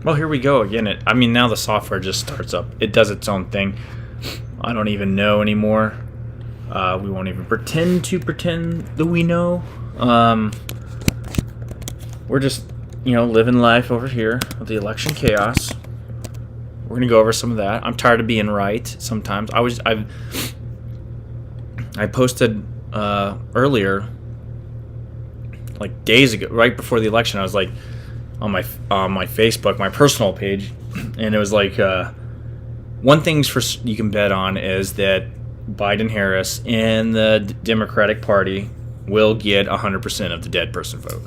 Well, here we go again. Now the software just starts up. It does its own thing. I don't even know anymore. We won't even pretend that we know. We're just, living life over here with the election chaos. We're gonna go over some of that. I'm tired of being right sometimes. I posted earlier, like days ago, right before the election. I was like on my Facebook, my personal page, and it was like one thing's you can bet on is that Biden Harris and the Democratic Party will get 100% of the dead person vote.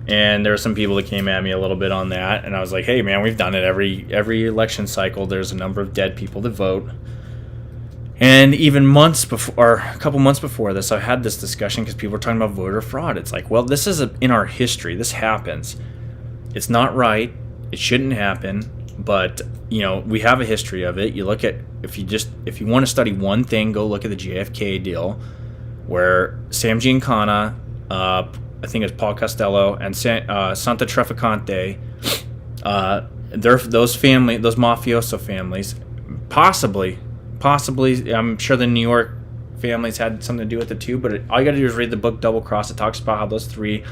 And there were some people that came at me a little bit on that, and I was like, hey man, we've done it every election cycle. There's a number of dead people that vote. And even a couple months before this, I had this discussion because people were talking about voter fraud. It's like, well, this is in our history. This happens. It's not right. It shouldn't happen. But we have a history of it. You look at if you want to study one thing, go look at the JFK deal, where Sam Giancana, I think it's Paul Costello, and Santa Traficante, those mafioso families, possibly, I'm sure the New York families had something to do with it too, but all you got to do is read the book Double Cross. It talks about how those three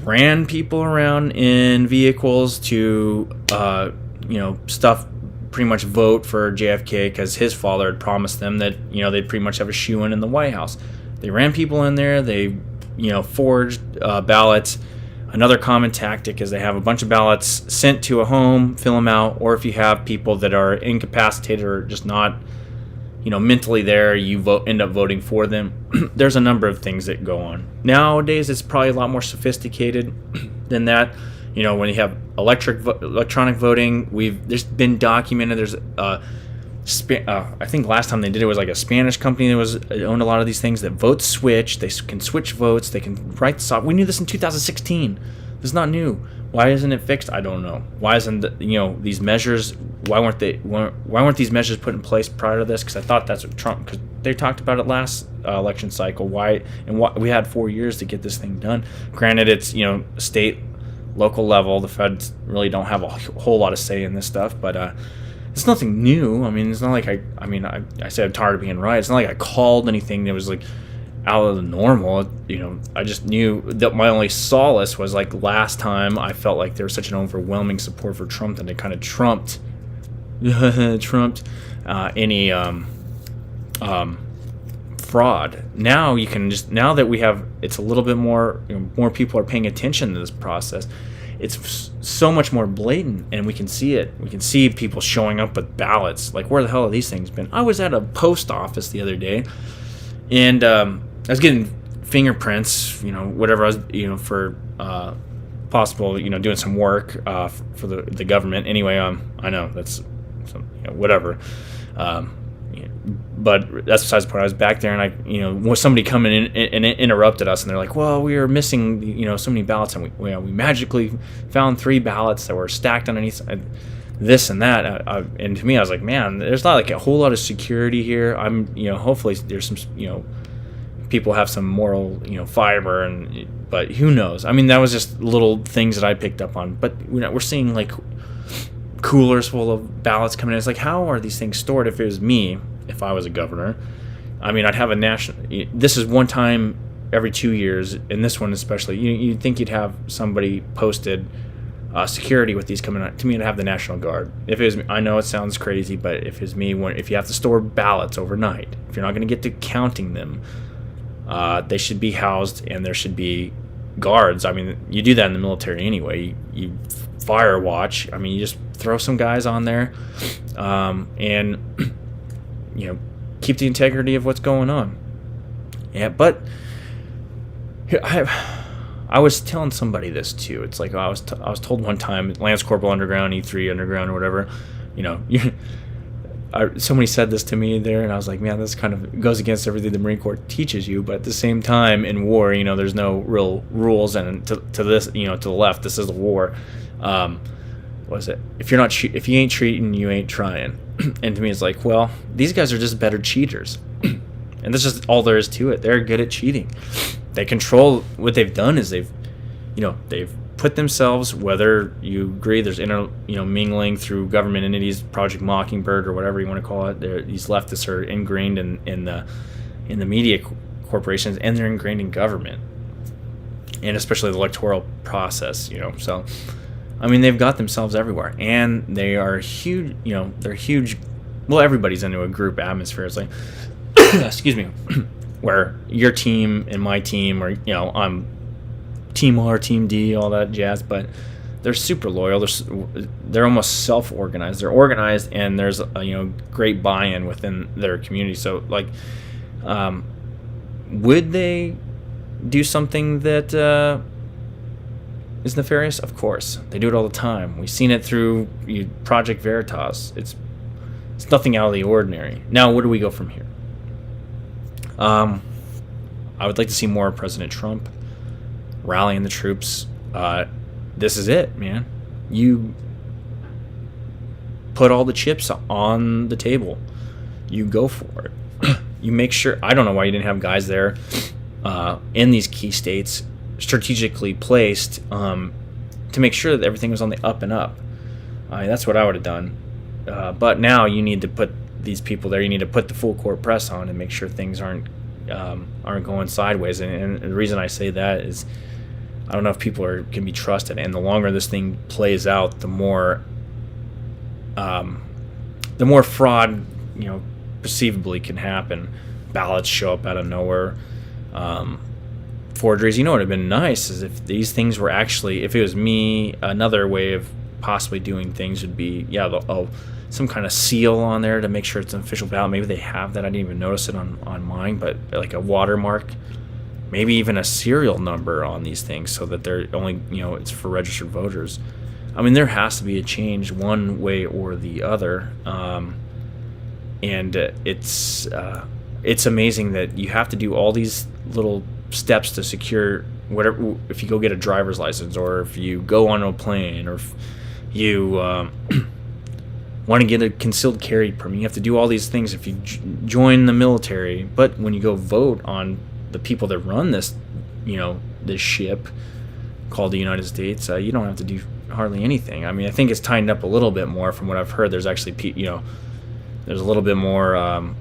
ran people around in vehicles to, stuff, pretty much vote for JFK because his father had promised them that, they'd pretty much have a shoo-in in the White House. They ran people in there, they forged ballots. Another common tactic is they have a bunch of ballots sent to a home, fill them out, or if you have people that are incapacitated or just not, mentally there, you end up voting for them. There's a number of things that go on. Nowadays, it's probably a lot more sophisticated than that. When you have electronic voting, there's been documented. There's I think last time they did it was like a Spanish company that owned a lot of these things that votes switch. They can switch votes. They can write the software. We knew this in 2016. This is not new. Why isn't it fixed? I don't know. Why isn't these measures? Why weren't these measures put in place prior to this? Because I thought that's what Trump. Because they talked about it last election cycle. Why we had 4 years to get this thing done. Granted, it's state, local level. The feds really don't have a whole lot of say in this stuff, but. It's nothing new. It's not like I said I'm tired of being right. It's not like I called anything that was like out of the normal. I just knew that my only solace was like last time I felt like there was such an overwhelming support for Trump that it kind of trumped any fraud. Now now that we have, it's a little bit more, more people are paying attention to this process. It's so much more blatant, and we can see it. We can see people showing up with ballots. Like, where the hell have these things been? I was at a post office the other day, and I was getting fingerprints, whatever I was, for possible, doing some work for the government. Anyway, I know that's whatever. But that's besides the point. I was back there, and was somebody coming in and interrupted us, and they're like, "Well, we were missing, so many ballots, and we magically found 3 ballots that were stacked underneath this and that." And to me, I was like, "Man, there's not like a whole lot of security here. Hopefully there's some, people have some moral, fiber, but who knows? That was just little things that I picked up on. But we're seeing like coolers full of ballots coming in. It's like, how are these things stored? If it was me, if I was a governor, I'd have a national. This is one time every 2 years, and this one especially. You'd think you'd have somebody posted security with these coming out. To me, I'd have the National Guard. If it was me, I know it sounds crazy, but if it's me, if you have to store ballots overnight, if you're not going to get to counting them, they should be housed, and there should be guards. You do that in the military anyway. You fire watch. You just throw some guys on there, and keep the integrity of what's going on. Yeah, but I was telling somebody this too. It's like I was told one time, Lance Corporal Underground, E3 Underground, or whatever. Somebody said this to me there, and I was like, man, this kind of goes against everything the Marine Corps teaches you. But at the same time, in war, there's no real rules, and to this, to the left, this is a war. What is it? If you ain't treating, you ain't trying. And to me, it's like, well, these guys are just better cheaters, and that's just all there is to it. They're good at cheating. They control. What they've done is they've put themselves, whether you agree there's mingling through government entities, Project Mockingbird or whatever you want to call it. These leftists are ingrained in the media corporations, and they're ingrained in government, and especially the electoral process. So I mean, they've got themselves everywhere, and they are huge. They're huge. Well, everybody's into a group atmosphere. It's like, excuse me, where your team and my team, or I'm Team R, Team D, all that jazz. But they're super loyal. They're almost self-organized. They're organized, and there's great buy-in within their community. So like, would they do something that is nefarious? Of course, they do it all the time. We've seen it through Project Veritas. It's nothing out of the ordinary. Now, where do we go from here? I would like to see more of President Trump rallying the troops. This is it, man. You put all the chips on the table. You go for it. You make sure. I don't know why you didn't have guys there in these key states strategically placed to make sure that everything was on the up and up. That's what I would have done. But now you need to put these people there. You need to put the full court press on and make sure things aren't going sideways. And the reason I say that is, I don't know if people can be trusted. And the longer this thing plays out, the more fraud, perceivably can happen. Ballots show up out of nowhere. Forgeries. What would have been nice is if these things were actually, if it was me, another way of possibly doing things would be, some kind of seal on there to make sure it's an official ballot. Maybe they have that. I didn't even notice it on mine, but like a watermark, maybe even a serial number on these things so that they're only, it's for registered voters. I mean, there has to be a change one way or the other. And it's amazing that you have to do all these little steps to secure whatever. If you go get a driver's license, or if you go on a plane, or if you want to get a concealed carry permit, you have to do all these things if you join the military. But when you go vote on the people that run this, this ship called the United States, you don't have to do hardly anything. I mean, I think it's tightened up a little bit more from what I've heard. There's actually, there's a little bit more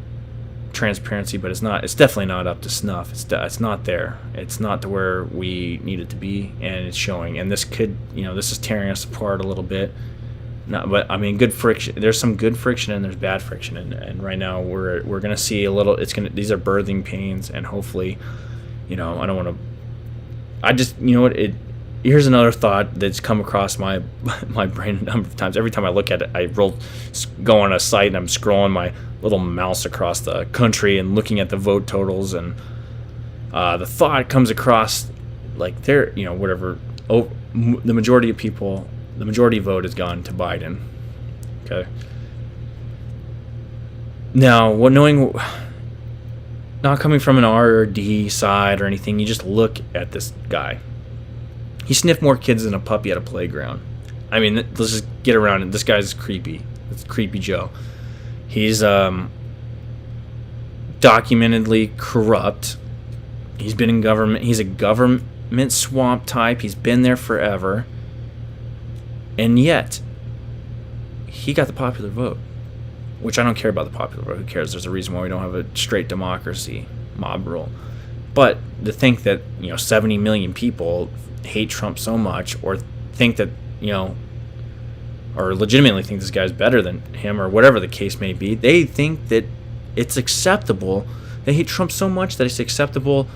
transparency, but it's definitely not up to snuff. It's not there. It's not to where we need it to be, and it's showing. And this could, this is tearing us apart a little bit. But I mean, good friction. There's some good friction and there's bad friction, and right now we're gonna see a little. These are birthing pains, and hopefully, I don't want to. I just, here's another thought that's come across my brain a number of times. Every time I look at it, I go on a site and I'm scrolling my little mouse across the country and looking at the vote totals, and the thought comes across like they're, whatever. The majority of people. The majority vote has gone to Biden. Okay. Now, not coming from an R or D side or anything, you just look at this guy. He sniffed more kids than a puppy at a playground. I mean, let's just get around it. This guy's creepy. It's Creepy Joe. He's documentedly corrupt. He's been in government. He's a government swamp type. He's been there forever. And yet, he got the popular vote, which I don't care about the popular vote. Who cares? There's a reason why we don't have a straight democracy, mob rule. But to think that, 70 million people hate Trump so much, or think that, or legitimately think this guy's better than him, or whatever the case may be, they think that it's acceptable. They hate Trump so much that it's acceptable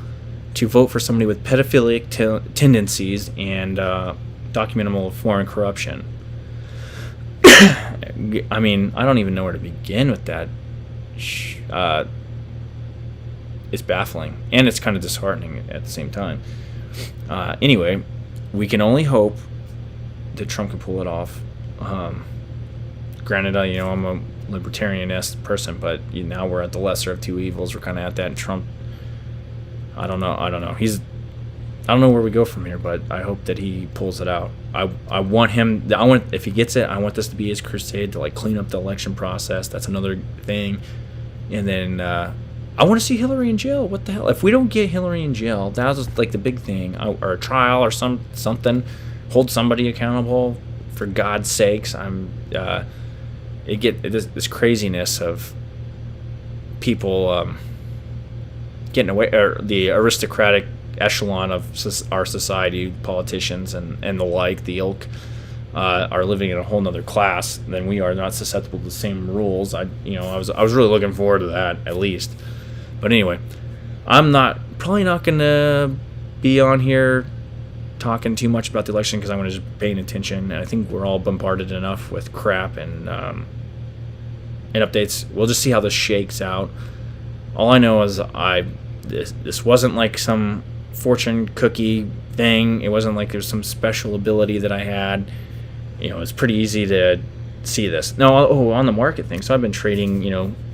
to vote for somebody with pedophilic tendencies and documentable foreign corruption. I mean, I don't even know where to begin with that. It's baffling, and it's kind of disheartening at the same time. Anyway, we can only hope that Trump can pull it off. Granted, I'm a libertarian-esque person, but now we're at the lesser of two evils. We're kind of at that, and Trump, I don't know. I don't know where we go from here, but I hope that he pulls it out. I want him. If he gets it, I want this to be his crusade to clean up the election process. That's another thing. And then I want to see Hillary in jail. What the hell? If we don't get Hillary in jail, that was the big thing, or a trial or something hold somebody accountable, for God's sakes. This craziness of people getting away, or the aristocratic echelon of our society, politicians and the like, the ilk, are living in a whole nother class than we are. They're not susceptible to the same rules. I was really looking forward to that, at least. But anyway, I'm probably not gonna be on here talking too much about the election, because I'm just paying attention, and I think we're all bombarded enough with crap and updates. We'll just see how this shakes out. All I know is this wasn't like some fortune cookie thing. It wasn't like there's some special ability that I had. It's pretty easy to see this. Now, on the market thing, so I've been trading,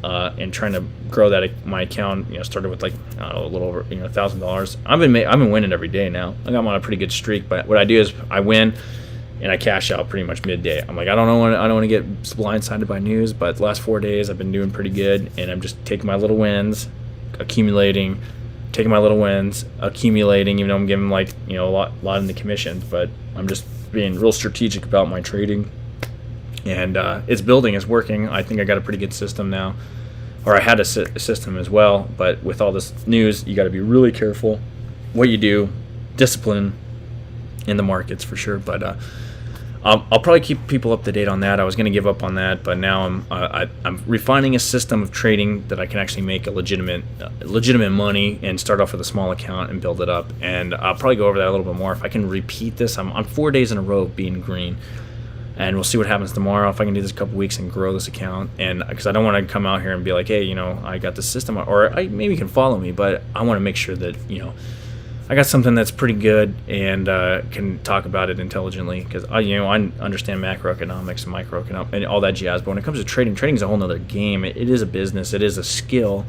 and trying to grow my account. Started with like, I don't know, a little over $1,000. I've been winning every day now. I'm on a pretty good streak. But what I do is I win, and I cash out pretty much midday. I'm like, I don't want to get blindsided by news, but the last 4 days I've been doing pretty good, and I'm just taking my little wins, accumulating, even though I'm giving a lot in the commissions, but I'm just being real strategic about my trading. And it's building, it's working. I think I got a pretty good system now, or I had a system as well. But with all this news, you got to be really careful what you do, discipline in the markets for sure. But I'll probably keep people up to date on that. I was going to give up on that, but now I'm refining a system of trading that I can actually make a legitimate money, and start off with a small account and build it up. And I'll probably go over that a little bit more. If I can repeat this, I'm on 4 days in a row of being green. And we'll see what happens tomorrow, if I can do this a couple weeks and grow this account. And because I don't want to come out here and be like, hey, I got this system, or maybe you can follow me, but I want to make sure that I got something that's pretty good, and can talk about it intelligently, because I understand macroeconomics and microeconomics and all that jazz. But when it comes to trading is a whole nother game. It is a business. It is a skill.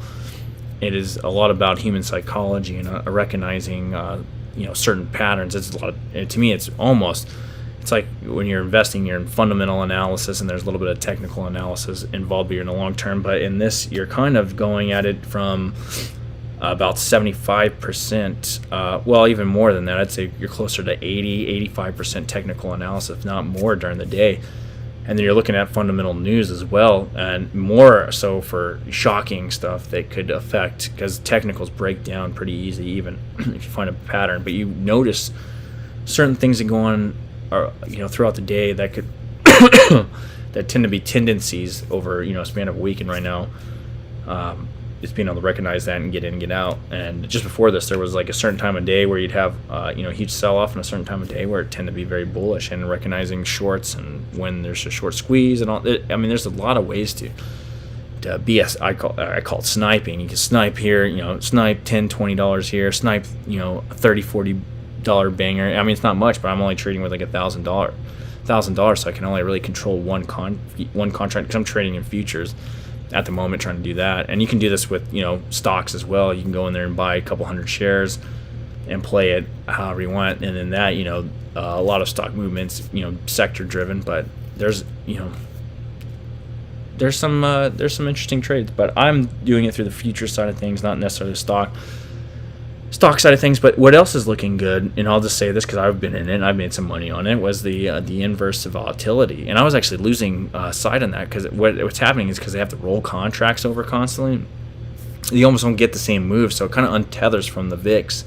It is a lot about human psychology and recognizing certain patterns. It's a lot. To me, it's like when you're investing, you're in fundamental analysis, and there's a little bit of technical analysis involved, but you're in the long term. But in this, you're kind of going at it from about 75%, well, even more than that. I'd say you're closer to 85% technical analysis, if not more, during the day. And then you're looking at fundamental news as well, and more so for shocking stuff that could affect, because technicals break down pretty easy, even if you find a pattern. But you notice certain things that go on, throughout the day that could that tend to be tendencies over a span of a week. And right now, it's being able to recognize that and get in and get out. And just before this, there was like a certain time of day where you'd have a huge sell-off, and a certain time of day where it tend to be very bullish, and recognizing shorts and when there's a short squeeze and all. There's a lot of ways to be I call it sniping. You can snipe here, snipe $10-$20 here, snipe $30-$40 banger. It's not much, but I'm only trading with like $1,000, so I can only really control one contract, because I'm trading in futures at the moment, trying to do that. And you can do this with stocks as well. You can go in there and buy a couple hundred shares and play it however you want. And then that a lot of stock movements sector driven, but there's some interesting trades. But I'm doing it through the future side of things, not necessarily the stock side of things. But what else is looking good, and I'll just say this because I've been in it and I've made some money on it, was the inverse of volatility. And I was actually losing sight on that, because what's happening is, because they have to roll contracts over constantly, you almost don't get the same move. So it kind of untethers from the VIX,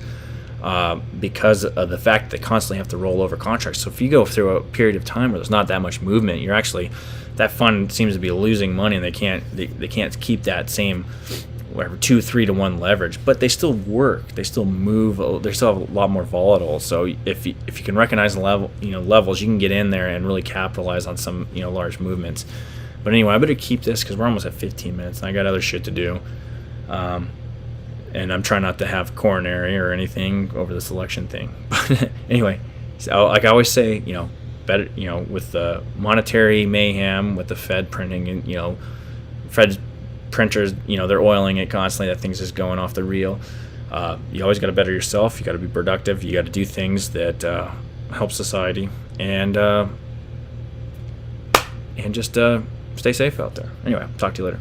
because of the fact that they constantly have to roll over contracts. So if you go through a period of time where there's not that much movement, you're actually, that fund seems to be losing money, and they can't keep that same 2-3 to 1 leverage, but they still work, they still move, they still have a lot more volatile. So if you can recognize the levels, you can get in there and really capitalize on some large movements. But anyway, I better keep this, because we're almost at 15 minutes and I got other shit to do, and I'm trying not to have coronary or anything over this election thing. But anyway, so like I always say, better, with the monetary mayhem, with the Fed printing, and Fed's printers, they're oiling it constantly, that thing's just going off the reel. You always got to better yourself. You got to be productive. You got to do things that help society, and just stay safe out there. Anyway, talk to you later.